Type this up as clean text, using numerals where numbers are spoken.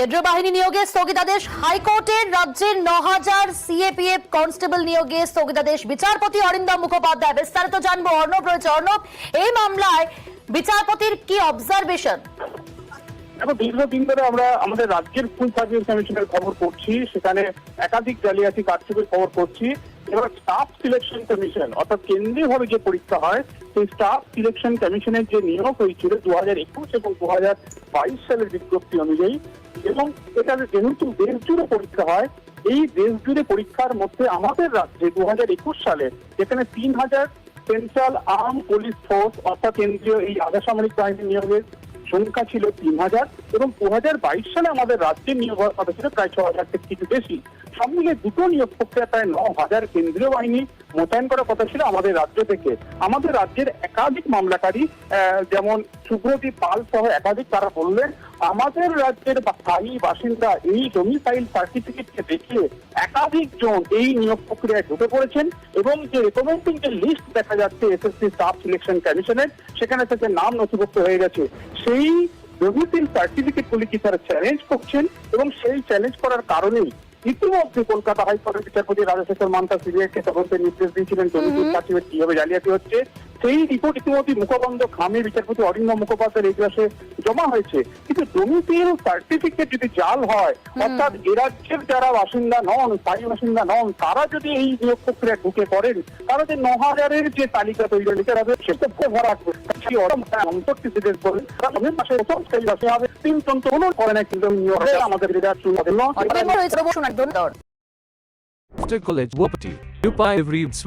কেন্দ্রীয় বাহিনী নিয়োগে স্থগিতাদেশ হাইকোর্টের। রাজ্যের ৯,০০০ সিএপিএফ কনস্টেবল নিয়োগে স্থগিতাদেশ। বিচারপতি অরিন্দম মুখোপাধ্যায়। বিস্তারিত জানবো, অর্ণব রয়েছে। অর্ণব, এই মামলায় বিচারপতির কি অবজারভেশন? এখন দীর্ঘদিন ধরে আমরা আমাদের রাজ্যের স্কুল সার্ভিস কমিশনের খবর করছি, সেখানে একাধিক জালিয়াতি কারচুপির খবর করছি। এবার স্টাফ সিলেকশন কমিশন অর্থাৎ কেন্দ্রীয়ভাবে যে পরীক্ষা হয় সেই স্টাফ সিলেকশন কমিশনের যে নিয়োগ হয়েছিল 2021 এবং 2022 সালের বিজ্ঞপ্তি অনুযায়ী, এবং এটা যেহেতু দেশ জুড়ে পরীক্ষা হয়, এই দেশ জুড়ে পরীক্ষার মধ্যে আমাদের রাজ্যে 2021 সালে যেখানে 3,000 সেন্ট্রাল আর্ম পুলিশ ফোর্স অর্থাৎ কেন্দ্রীয় এই আধা সামরিক বাহিনী নিয়োগের সংখ্যা ছিল 3,000 এবং 2022 সালে আমাদের রাজ্যে নিয়োগ হওয়ার কথা ছিল প্রায় 6,000 থেকে কিছু বেশি। সব মিলিয়ে দুটো নিয়োগ প্রক্রিয়া প্রায় 9,000 কেন্দ্রীয় বাহিনী মোতায়েন করার কথা ছিল আমাদের রাজ্য থেকে। আমাদের রাজ্যের একাধিক মামলাকারী যেমন সুব্রদীপ পাল সহ একাধিক, তারা বললেন আমাদের রাজ্যের স্থায়ী বাসিন্দা এই ডোমিসাইল সার্টিফিকেটকে দেখিয়ে একাধিক জন এই নিয়োগ প্রক্রিয়ায় ঢুকে পড়েছেন এবং যে রেকমেন্ডিং যে লিস্ট দেখা যাচ্ছে এসএসসি স্টাফ সিলেকশন কমিশনের, সেখানে থেকে নাম নথিভুক্ত হয়ে গেছে। সেই ডোমিসাইল সার্টিফিকেট গুলিকে তারা চ্যালেঞ্জ করছেন এবং সেই চ্যালেঞ্জ করার কারণেই ইতিমধ্যে কলকাতা হাইকোর্টের বিচারপতি রাজশেখর মান্তা সিবিআইকে তদন্তের নির্দেশ দিয়েছিলেন ডোমিসাইল সার্টিফিকেট কিভাবে জালিয়াতি হচ্ছে। সেই রিপোর্ট ইতিমধ্যে মুখবন্ধ খামে বিচারপতি অরিন্দম মুখোপাধ্যায়ের এজলাসে জমা হয়েছে। কিন্তু ডোমিসাইল সার্টিফিকেট যদি জাল হয়, অর্থাৎ এ রাজ্যের যারা বাসিন্দা নন, স্থায়ী বাসিন্দা নন, তারা যদি এই নিয়োগ প্রক্রিয়া ঢুকে পড়েন, তারা যে 9,000-এর যে তালিকা তৈরি লিখে রাখবে সেটা ভরা রাখবে। আমাদের অর্ণব রয়েছে। College Wapati. Dubai Reads